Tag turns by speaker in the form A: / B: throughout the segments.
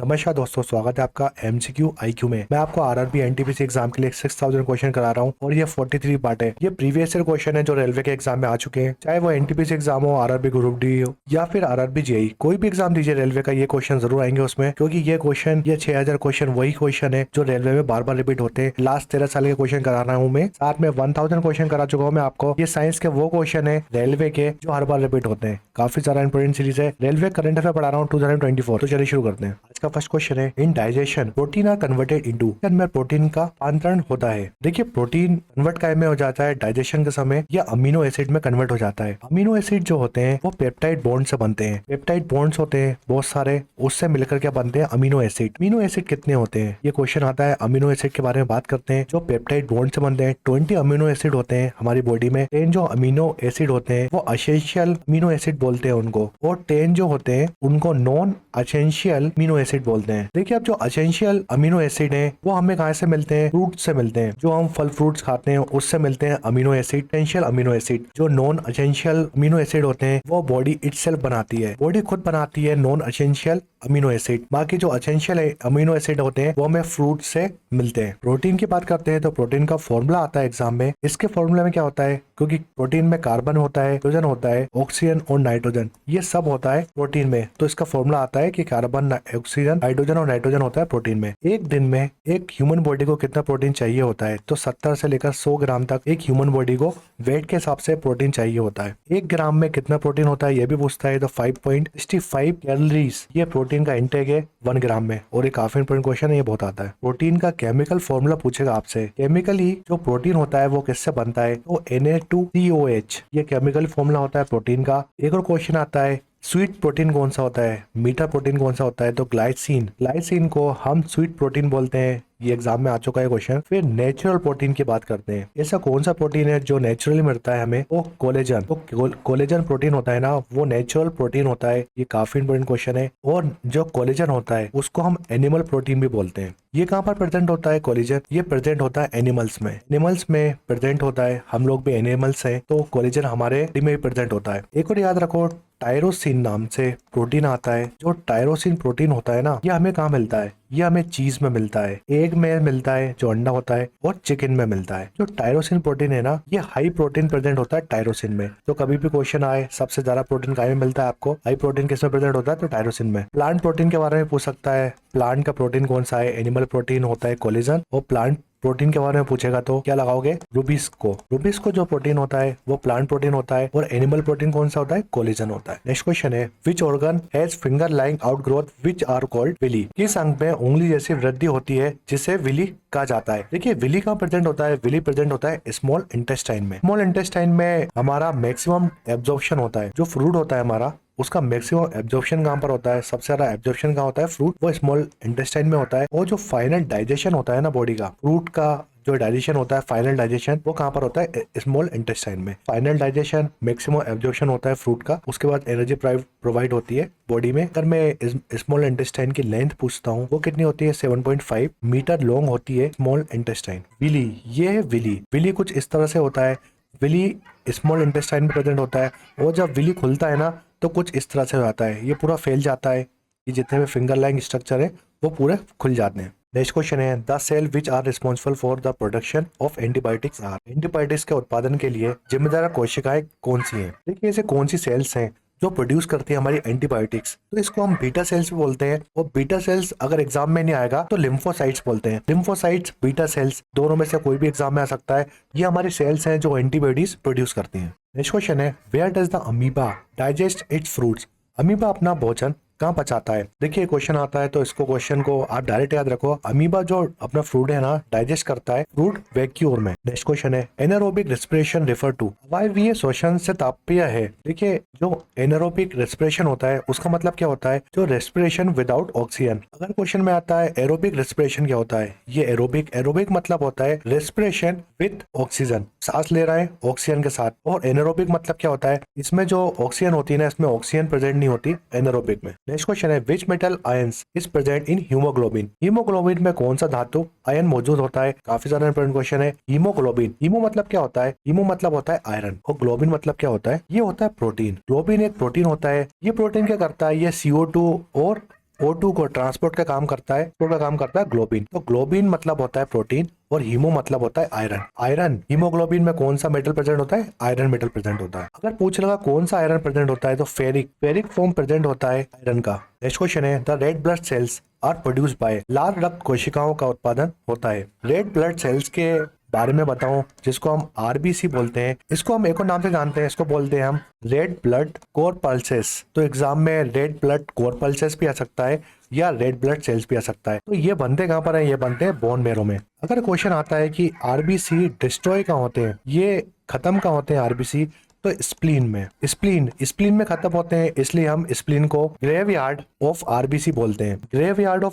A: नमस्कार दोस्तों, स्वागत है आपका एमसीक्यू आईक्यू में। मैं आपको आरआरबी एनटीपीसी एग्जाम के लिए 6000 क्वेश्चन करा रहा हूं और ये 43 पार्ट है। ये प्रीवियस ईयर क्वेश्चन है जो रेलवे के एग्जाम में आ चुके हैं, चाहे वो एनटीपीसी एग्जाम हो, आरआरबी ग्रुप डी हो या फिर आरआरबी जेई। कोई भी एग्जाम दीजिए रेलवे का, ये क्वेश्चन जरूर आएंगे उसमें, क्योंकि ये क्वेश्चन, ये 6000 क्वेश्चन वही क्वेश्चन है जो रेलवे में बार बार रिपीट होते हैं। लास्ट 13 साल के क्वेश्चन करा रहा हूँ मैं, साथ में 1000 क्वेश्चन करा चुका हूँ मैं आपको। ये साइंस के वो क्वेश्चन है रेलवे के जो हर बार रिपीट होते हैं। काफी सारा इंपोर्टेंट सीरीज है। रेलवे करंट अफेयर पढ़ा रहा हूँ 2024। तो चलिए शुरू करते हैं। आज का फर्स्ट क्वेश्चन है, in digestion protein are converted into, में प्रोटीन का रूपांतरण होता है। देखिए, प्रोटीन कन्वर्ट काय में हो जाता है डाइजेशन के समय, या अमीनो एसिड में कन्वर्ट हो जाता है। अमीनो एसिड जो होते हैं वो पेप्टाइड बॉन्ड से बनते हैं। पेप्टाइड बॉन्ड्स होते हैं बहुत सारे, उससे मिलकर क्या बनते हैं? Amino acid. अमीनो एसिड कितने होते हैं? ये क्वेश्चन आता है। अमीनो एसिड के बारे में बात करते हैं। जो पेप्टाइड बॉन्ड से बनते हैं 20 अमीनो एसिड होते हैं हमारी बॉडी में। 10 जो अमीनो एसिड होते हैं वो एसेंशियल अमीनो एसिड बोलते हैं उनको, और 10 जो होते हैं उनको नॉन एसेंशियल अमीनो एसिड बोलते हैं। देखिए, अब जो एसेंशियल अमीनो एसिड है वो हमें कहाँ से मिलते हैं? फ्रूट से मिलते हैं। जो हम फल फ्रूट्स खाते हैं उससे मिलते हैं amino acid, essential amino acid. जो नॉन एसेंशियल अमीनो एसिड होते हैं वो बॉडी इटसेल्फ बनाती है, बॉडी खुद बनाती है नॉन एसेंशियल अमीनो एसिड। बाकी जो एसेंशियल अमीनो एसिड होते हैं वो हमें फ्रूट से मिलते हैं। प्रोटीन की बात करते हैं तो प्रोटीन का फॉर्मूला आता है एग्जाम में। इसके फॉर्मूले में क्या होता है? क्योंकि प्रोटीन में कार्बन होता है, हाइड्रोजन होता है, ऑक्सीजन और नाइट्रोजन, ये सब होता है प्रोटीन में। तो इसका फॉर्मूला आता है कि कार्बन, ऑक्सीजन, हाइड्रोजन और नाइट्रोजन होता है प्रोटीन में। एक दिन में एक ह्यूमन बॉडी को कितना प्रोटीन चाहिए होता है? तो 70 से लेकर 100 ग्राम तक एक ह्यूमन बॉडी को वेट के हिसाब से प्रोटीन चाहिए होता है। 1 ग्राम में कितना प्रोटीन होता है ये भी पूछता है। तो 5.65 कैलोरीज ये प्रोटीन का इंटेक है 1 ग्राम में। और ये काफी इंपोर्टेंट क्वेश्चन है, ये बहुत आता है। प्रोटीन का केमिकल फॉर्मूला पूछेगा आपसे। केमिकली जो प्रोटीन होता है वो किससे बनता है? तो Na2COH ये केमिकल फॉर्मूला होता है प्रोटीन का। एक और क्वेश्चन आता है, स्वीट प्रोटीन कौन सा होता है? मीठा प्रोटीन कौन सा होता है? तो ग्लाइसिन। ग्लाइसिन को हम स्वीट प्रोटीन बोलते हैं। ये एग्जाम में आ चुका है क्वेश्चन। फिर नेचुरल प्रोटीन की बात करते हैं। ऐसा कौन सा प्रोटीन है जो नेचुरली मिलता है हमें? वो कोलेजन। तो कोलेजन प्रोटीन होता है ना, वो नेचुरल प्रोटीन होता है। ये काफी इंपोर्टेंट क्वेश्चन है। और जो कोलेजन होता है उसको हम एनिमल प्रोटीन भी बोलते हैं। ये कहाँ पर प्रेजेंट होता है कोलेजन? ये प्रेजेंट होता है एनिमल्स में। एनिमल्स में प्रेजेंट होता है। हम लोग भी एनिमल्स हैं, तो कोलेजन हमारे बॉडी में भी प्रेजेंट होता है। एक और याद रखो, टायरोसिन नाम से प्रोटीन आता है। जो टायरोसिन प्रोटीन होता है ना, ये हमें कहाँ मिलता है? ये हमें चीज में मिलता है, एग में मिलता है जो अंडा होता है, और चिकन में मिलता है। जो टायरोसिन प्रोटीन है ना, ये हाई प्रोटीन प्रेजेंट होता है टायरोसिन में। तो कभी भी क्वेश्चन आए सबसे ज्यादा प्रोटीन कहाँ में मिलता है आपको? हाई प्रोटीन किस में प्रेजेंट होता है? तो टायरोसिन में। प्लांट प्रोटीन के बारे में पूछ सकता है। प्लांट का प्रोटीन कौन सा है? एनिमल प्रोटीन होता है कोलेजन। और प्लांट प्रोटीन के बारे में पूछेगा तो क्या लगाओगे? रूबिस्को। रूबिस्को जो प्रोटीन होता है वो प्लांट प्रोटीन होता है। और एनिमल प्रोटीन कौन सा होता है? कोलेजन होता है। नेक्स्ट क्वेश्चन है, which organ has finger lying out growth which are called villi? किस अंग में उंगली जैसी वृद्धि होती है जिसे विली कहा जाता है? देखिए, विली कहाँ प्रेजेंट होता है? विली प्रेजेंट होता है स्मॉल इंटेस्टाइन में। स्मॉल इंटेस्टाइन में हमारा मैक्सिमम एब्जॉर्प्शन होता है। जो फ्रूट होता है हमारा, उसका मैक्सिमम एब्जॉर्प्शन कहाँ पर होता है? सबसे ज्यादा एब्जॉर्प्शन कहाँ होता है? फ्रूट, वो स्मॉल इंटेस्टाइन में होता है। और जो फाइनल डाइजेशन होता है ना बॉडी का, फ्रूट का जो डाइजेशन होता है, फाइनल डाइजेशन, वो कहाँ पर होता है? स्मॉल इंटेस्टाइन में। फाइनल डाइजेशन, मैक्सिमम एब्जॉर्प्शन होता है फ्रूट का। उसके बाद एनर्जी प्रोवाइड होती है बॉडी में। अगर मैं स्मॉल इंटेस्टाइन की लेंथ पूछता हूँ, वो कितनी होती है? 7.5 मीटर लॉन्ग होती है स्मॉल इंटेस्टाइन। विली, ये है विली। विली कुछ इस तरह से होता है। विली स्मॉल इंटेस्टाइन में प्रेजेंट होता है। और जब विली खुलता है ना, तो कुछ इस तरह से हो जाता है। ये पूरा फैल जाता है। ये जितने भी फिंगर लाइंग स्ट्रक्चर है वो पूरे खुल जाते हैं। नेक्स्ट क्वेश्चन है, the cell which are responsible for the production of antibiotics are? Antibiotics के उत्पादन के लिए जिम्मेदार कोशिकाएं कौन सी हैं? देखिए, ऐसे कौन सी सेल्स हैं जो प्रोड्यूस करती है हमारी एंटीबायोटिक्स? तो इसको हम बीटा सेल्स भी बोलते हैं। और बीटा सेल्स अगर एग्जाम में नहीं आएगा तो लिम्फोसाइट्स बोलते हैं। लिम्फोसाइट्स, बीटा सेल्स, दोनों में से कोई भी एग्जाम में आ सकता है। ये हमारी सेल्स हैं जो एंटीबॉडीज प्रोड्यूस करती हैं। नेक्स्ट क्वेश्चन है, where does the amoeba digest its fruits? Amoeba अपना भोजन कहाँ पचाता है? देखिए, क्वेश्चन आता है तो इसको क्वेश्चन को आप डायरेक्ट याद रखो। अमीबा जो अपना फ्रूट है ना, डाइजेस्ट करता है फ्रूट वैक्यूम में। नेक्स्ट क्वेश्चन है, एनारोबिक रेस्पिरेशन रेफर टू? वायवीय श्वसन से तापीय है। देखिए, जो एनारोबिक रेस्पिरेशन होता है उसका मतलब क्या होता है? जो रेस्पिरेशन विदाउट ऑक्सीजन। अगर क्वेश्चन में आता है एरोबिक रेस्पिरेशन क्या होता है? ये एरोबिक मतलब होता है रेस्पिरेशन विद ऑक्सीजन, सांस ले रहा है ऑक्सीजन के साथ। और एनारोबिक मतलब क्या होता है? इसमें जो ऑक्सीजन होती है ना, इसमें ऑक्सीजन प्रेजेंट नहीं होती एनारोबिक में। नेक्स्ट क्वेश्चन है, which metal ions is present in haemoglobin? Haemoglobin में कौन सा धातु आयन मौजूद होता है? काफी ज्यादा इंपोर्टेंट क्वेश्चन है। हीमोग्लोबिन, हीमो मतलब क्या होता है? हीमो मतलब होता है आयरन, और ग्लोबिन मतलब क्या होता है? ये होता है प्रोटीन। ग्लोबिन एक प्रोटीन होता है। ये प्रोटीन क्या करता है? ये CO2 और O2 को ट्रांसपोर्ट का काम करता है, तो का काम करता है ग्लोबिन। तो ग्लोबिन मतलब होता है प्रोटीन और हीमो मतलब होता है आयरन। आयरन हीमोग्लोबिन में कौन सा मेटल प्रेजेंट होता है? आयरन मेटल प्रेजेंट होता है। अगर पूछ लगा कौन सा आयरन प्रेजेंट होता है तो फेरिक फॉर्म प्रेजेंट होता है आयरन का। नेक्स्ट क्वेश्चन है the red blood cells are produce by, लाल रक्त कोशिकाओं का उत्पादन होता है। रेड ब्लड सेल्स के बारे में बताऊं, जिसको हम आरबीसी बोलते हैं, इसको हम एक और नाम से जानते हैं, इसको बोलते हैं हम रेड ब्लड कोरपल्सेस। तो एग्जाम में रेड ब्लड कोरपल्सेस भी आ सकता है या रेड ब्लड सेल्स भी आ सकता है। तो ये बनते कहाँ पर है? ये बनते हैं बोन मेरो में। अगर क्वेश्चन आता है कि आरबीसी डिस्ट्रॉय कहाँ होते हैं, ये खत्म कहाँ होते हैं आरबीसी, तो स्प्लीन में। स्प्लीन में खत्म होते हैं, इसलिए हम स्प्लीन को ग्रेवयार्ड ऑफ आरबीसी बोलते हैं। ग्रेवयार्ड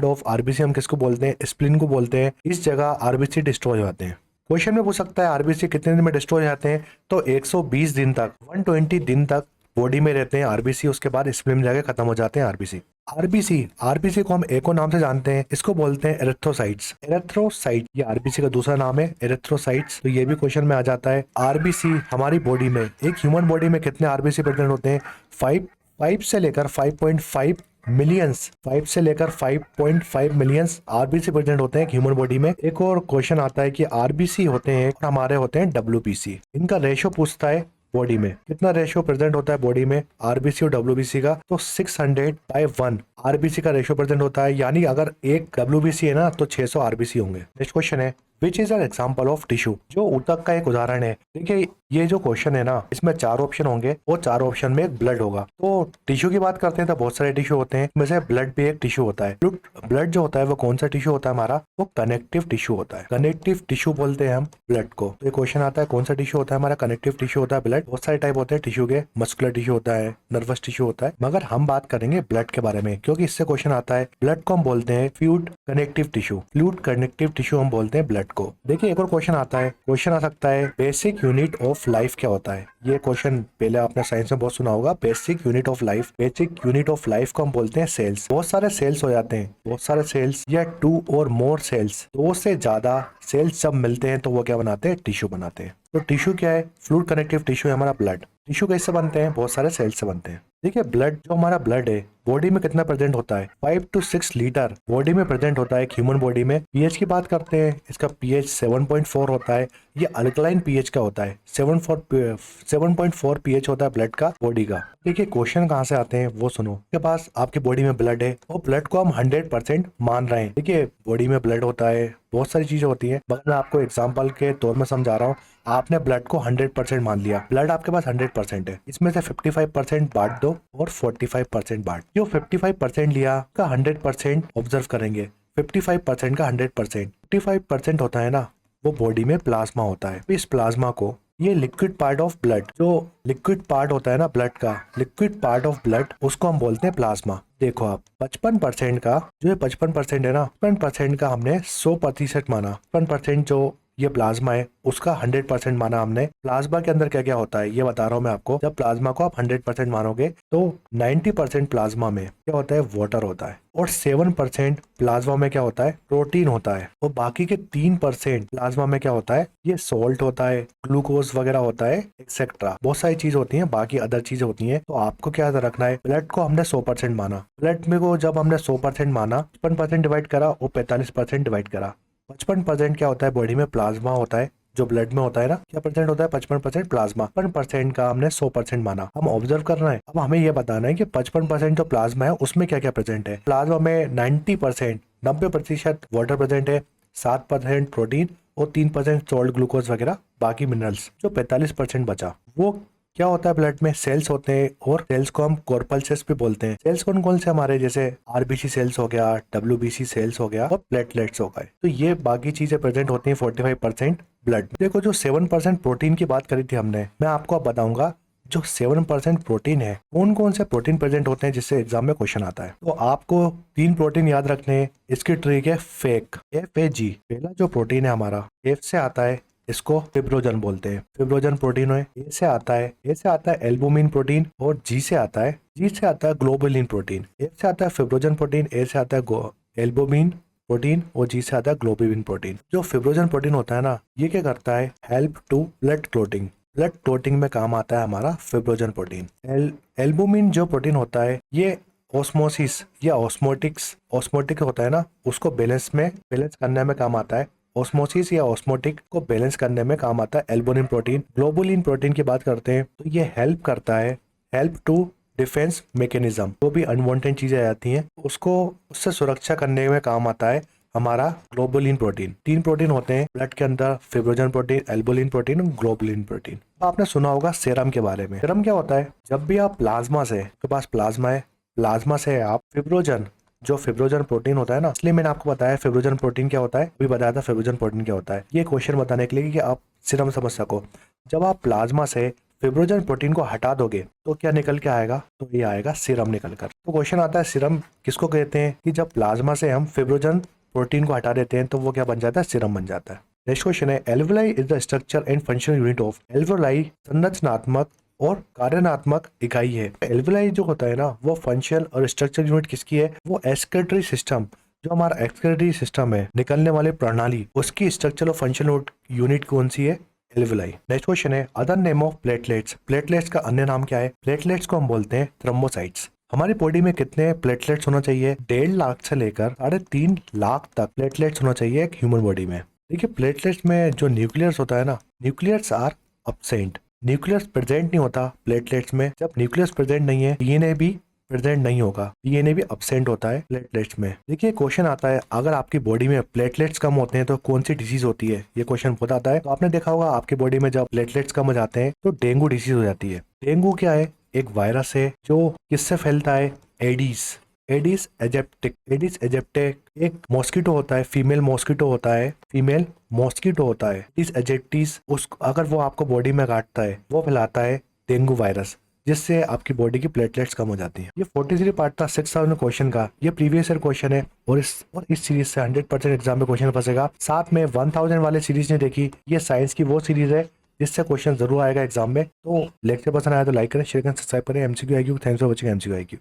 A: ऑफ आरबीसी हम किसको बोलते हैं? स्प्लीन को बोलते हैं। इस जगह आरबीसी डिस्ट्रॉय होते हैं। क्वेश्चन में पूछ सकता है आरबीसी कितने दिन में डिस्ट्रॉय हो जाते हैं, तो 120 दिन तक, 120 दिन तक बॉडी में रहते हैं आरबीसी, उसके बाद स्प्लीन में जाके खत्म हो जाते हैं आरबीसी। आरबीसी को हम एक और नाम से जानते हैं, इसको बोलते हैं एरिथ्रोसाइट। ये आरबीसी का दूसरा नाम है, एरिथ्रोसाइट्स। तो ये भी क्वेश्चन में आ जाता है। आरबीसी हमारी बॉडी में, एक ह्यूमन बॉडी में कितने आरबीसी प्रेजेंट होते हैं? 5 से लेकर 5.5 मिलियंस, 5 से लेकर 5.5 मिलियंस आरबीसी प्रेजेंट होते हैं ह्यूमन बॉडी में। एक और क्वेश्चन आता है कि आरबीसी होते हैं, हमारे होते हैं डब्ल्यूबीसी। इनका रेशियो पूछता है बॉडी में कितना रेशियो प्रेजेंट होता है बॉडी में आरबीसी और डब्ल्यूबीसी का, तो 600/1 आरबीसी का रेशियो प्रेजेंट होता है। यानी अगर एक डब्ल्यूबीसी है ना तो 600 आरबीसी होंगे। नेक्स्ट क्वेश्चन है which is an example of tissue, जो ऊतक का एक उदाहरण है। देखिए ये जो क्वेश्चन है ना, इसमें 4 ऑप्शन होंगे और 4 ऑप्शन में एक ब्लड होगा। तो टिश्यू की बात करते हैं तो बहुत सारे टिश्यू होते हैं, वैसे ब्लड भी एक टिश्यू होता है। ब्लड जो होता है वो कौन सा टिश्यू होता है हमारा? वो कनेक्टिव टिश्यू होता है। कनेक्टिव टिश्यू बोलते हैं हम ब्लड को। तो ये क्वेश्चन आता है कौन सा टिश्यू होता है हमारा? कनेक्टिव टिश्यू होता है ब्लड। बहुत सारे टाइप होते हैं टिश्यू के, मस्कुलर टिश्यू होता है, नर्वस टिश्यू होता है, मगर हम बात करेंगे ब्लड के बारे में, क्योंकि इससे क्वेश्चन आता है। ब्लड को हम बोलते हैं फ्लूइड कनेक्टिव टिश्यू हम बोलते हैं ब्लड को। देखिए एक और क्वेश्चन आता है, क्वेश्चन आ सकता है बेसिक यूनिट ऑफ लाइफ क्या होता है? ये क्वेश्चन पहले आपने साइंस में बहुत सुना होगा, बेसिक यूनिट ऑफ लाइफ को हम बोलते हैं सेल्स। बहुत सारे सेल्स हो जाते हैं, बहुत सारे सेल्स या 2 और मोर सेल्स, 2 से ज्यादा सेल्स जब मिलते हैं तो वो क्या बनाते हैं? टिश्यू बनाते हैं। तो टिश्यू क्या है? फ्लूइड कनेक्टिव टिश्यू है हमारा ब्लड। टिश्यू कैसे बनते हैं? बहुत सारे सेल्स से बनते हैं। देखिए ब्लड, जो हमारा ब्लड है बॉडी में कितना प्रेजेंट होता है? 5 to 6 लीटर बॉडी में प्रेजेंट होता है एक ह्यूमन बॉडी में। पीएच की बात करते हैं, इसका पीएच 7.4 होता है। ये अल्कलाइन पीएच का होता है। 7.4 पीएच होता है ब्लड का बॉडी का। देखिए क्वेश्चन कहाँ से आते हैं वो सुनो। के पास आपकी बॉडी में ब्लड है और ब्लड को हम 100% मान रहे हैं। देखिए बॉडी में ब्लड होता है, बहुत सारी चीजें होती हैं, मगर मैं आपको एग्जांपल के तौर में समझा रहा हूँ। आपने ब्लड को 100% मान लिया, ब्लड आपके पास 100% है, इसमें से 55% बांट दो और 45% बांट। जो 55% लिया का 100% ऑब्जर्व करेंगे। 55% का 100%, 55% होता है ना, वो बॉडी में प्लाज्मा होता है। इस प्लाज्मा को, ये लिक्विड पार्ट ऑफ ब्लड, जो लिक्विड पार्ट होता है ना ब्लड का, लिक्विड पार्ट ऑफ ब्लड, उसको हम बोलते हैं प्लाज्मा। देखो आप 55% का, जो 55% है ना, 55% का हमने 100% माना। 55% जो ये प्लाज्मा है उसका 100% माना हमने। प्लाज्मा के अंदर क्या क्या होता है ये बता रहा हूँ मैं आपको। जब प्लाज्मा को आप 100% मानोगे तो 90% प्लाज्मा में क्या होता है? वाटर होता है। और 7% प्लाज्मा में क्या होता है? प्रोटीन होता है। और बाकी के 3% प्लाज्मा में क्या होता है? ये सॉल्ट होता है, ग्लूकोज वगैरह होता है, एक्सेट्रा। बहुत सारी चीज होती है, बाकी अदर चीज होती है। तो आपको क्या रखना है? ब्लड को हमने 100% माना। ब्लड में को जब हमने 100% माना, 55% डिवाइड करा और 45% डिवाइड करा। 55% क्या होता है? बॉडी में प्लाज्मा होता है, जो ब्लड में होता है ना। क्या परसेंट होता है? 55% प्लाज्मा। 55% का हमने 100% माना। हम ऑब्जर्व कर रहे हैं, अब हमें यह बताना है कि 55% जो प्लाज्मा है उसमें क्या क्या प्रेजेंट है। प्लाज्मा में 90% वाटर प्रेजेंट है, 7% प्रोटीन और 3% सॉल्ट, ग्लूकोज वगैरह, बाकी मिनरल्स। जो 45% बचा वो क्या होता है? ब्लड में सेल्स होते हैं, और सेल्स को हम कॉर्पल्सेस भी बोलते हैं। सेल्स कौन कौन से हमारे? जैसे आरबीसी सेल्स हो गया, डब्ल्यूबीसी सेल्स हो गया और प्लेटलेट्स हो गए। तो ये बाकी चीजें प्रेजेंट होती हैं 45% ब्लड में। देखो जो 7% प्रोटीन की बात करी थी हमने, मैं आपको अब बताऊंगा जो 7% प्रोटीन है, कौन कौन से प्रोटीन प्रेजेंट होते हैं जिससे एग्जाम में क्वेश्चन आता है। तो आपको 3 प्रोटीन याद रखने हैं। इसकी ट्रिक है FAG। पहला जो प्रोटीन है हमारा, F से आता है, इसको फिब्रोजन बोलते हैं। फिब्रोजन प्रोटीन है। ए से आता है एल्बुमिन प्रोटीन, और जी से आता है ग्लोबुलिन प्रोटीन। एफ से आता है फिब्रोजन प्रोटीन, ए से आता है एल्बुमिन प्रोटीन, और जी से आता है ग्लोबुलिन प्रोटीन। जो फिब्रोजन प्रोटीन होता है ना, ये क्या करता है? Help to blood clotting. Blood clotting में काम आता है हमारा फिब्रोजन प्रोटीन। एल्बुमिन जो प्रोटीन होता है, ये ऑस्मोसिस या ऑस्मोटिक्स, ऑस्मोटिक होता है ना, उसको बैलेंस करने में काम आता है। ऑस्मोसिस या ऑस्मोटिक को बैलेंस करने में काम आता है एल्बुमिन प्रोटीन। ग्लोबुलिन प्रोटीन की बात करते हैं तो ये हेल्प करता है, हेल्प टू डिफेंस मैकेनिज्म। जो भी अनवांटेड चीजें आ जाती हैं उसको उससे सुरक्षा करने में काम आता है हमारा ग्लोबुलिन प्रोटीन। 3 प्रोटीन होते हैं ब्लड के अंदर, फिब्रोजन प्रोटीन, एल्बुलिन प्रोटीन और ग्लोबुलिन प्रोटीन। आपने सुना होगा सीरम के बारे में। सीरम क्या होता है? जब भी आप प्लाज्मा से, आपके पास प्लाज्मा है, प्लाज्मा से आप फिब्रोजन, जो फिब्रोजन प्रोटीन होता है ना, इसलिए मैंने आपको बताया फिब्रोजन प्रोटीन क्या होता है, अभी बताया था फिब्रोजन प्रोटीन क्या होता है। ये क्वेश्चन बताने के लिए कि आप सीरम समझ सको। जब आप प्लाज्मा से फिब्रोजन प्रोटीन को हटा दोगे तो क्या निकल के आएगा? तो ये आएगा सीरम निकल कर। तो क्वेश्चन आता है सीरम किसको कहते हैं? कि जब प्लाज्मा से हम फिब्रोजन प्रोटीन को हटा देते हैं तो वो क्या बन जाता है? सीरम बन जाता है। नेक्स्ट क्वेश्चन है, alveoli is the structure and functional unit of. Alveoli संरचनात्मक और कार्यात्मक इकाई है। एल्वुलाई जो होता है ना, वो फंक्शनल और स्ट्रक्चर यूनिट किसकी है? वो एक्सक्रीटरी सिस्टम, जो हमारा एक्सक्रीटरी सिस्टम है, निकलने वाली प्रणाली, उसकी स्ट्रक्चर और फंक्शनल यूनिट कौन सी है? एल्वुलाई। नेक्स्ट क्वेश्चन है, other name of platelets. Platelets का अन्य नाम क्या है? प्लेटलेट्स को हम बोलते हैं थ्रोम्बोसाइट्स। हमारी बॉडी में कितने प्लेटलेट्स होना चाहिए? 1.5 लाख से लेकर 3.5 लाख तक प्लेटलेट्स होना चाहिए एक ह्यूमन बॉडी में। देखिए प्लेटलेट्स में जो न्यूक्लियस होता है ना, nucleus are absent, nucleus present नहीं होता प्लेटलेट्स में। जब न्यूक्लियस प्रेजेंट नहीं है, डीएनए भी प्रेजेंट नहीं होगा, डीएनए भी अब्सेंट होता है प्लेटलेट्स में। देखिए क्वेश्चन आता है, अगर आपकी बॉडी में प्लेटलेट्स कम होते हैं तो कौन सी डिजीज होती है? ये क्वेश्चन बहुत आता है। तो आपने देखा होगा आपकी बॉडी में जब प्लेटलेट्स कम हो जाते हैं तो डेंगू डिजीज हो जाती है। डेंगू क्या है? एक वायरस है जो किससे फैलता है? Aedes, Aedes aegypti. Aedes aegypti एक मॉस्किटो होता है, फीमेल मॉस्किटो होता है, फीमेल मॉस्किटो होता है। एडिस एजिप्टिस, उस अगर वो आपको बॉडी में काटता है वो फैलाता है डेंगू वायरस, जिससे आपकी बॉडी की प्लेटलेट्स कम हो जाती हैं। ये 43 पार्ट था 6000 क्वेश्चन का। ये प्रीवियस ईयर क्वेश्चन है और इस सीरीज से 100% एग्जाम में क्वेश्चन फंसेगा। साथ में 1000 वाले सीरीज ने देखी, ये साइंस की वो सीरीज है जिससे क्वेश्चन जरूर आएगा एग्जाम में। तो लेक्चर पसंद आया तो लाइक करें, शेयर करें, सब्सक्राइब करें। MCQ IQ, thanks for watching MCQ IQ.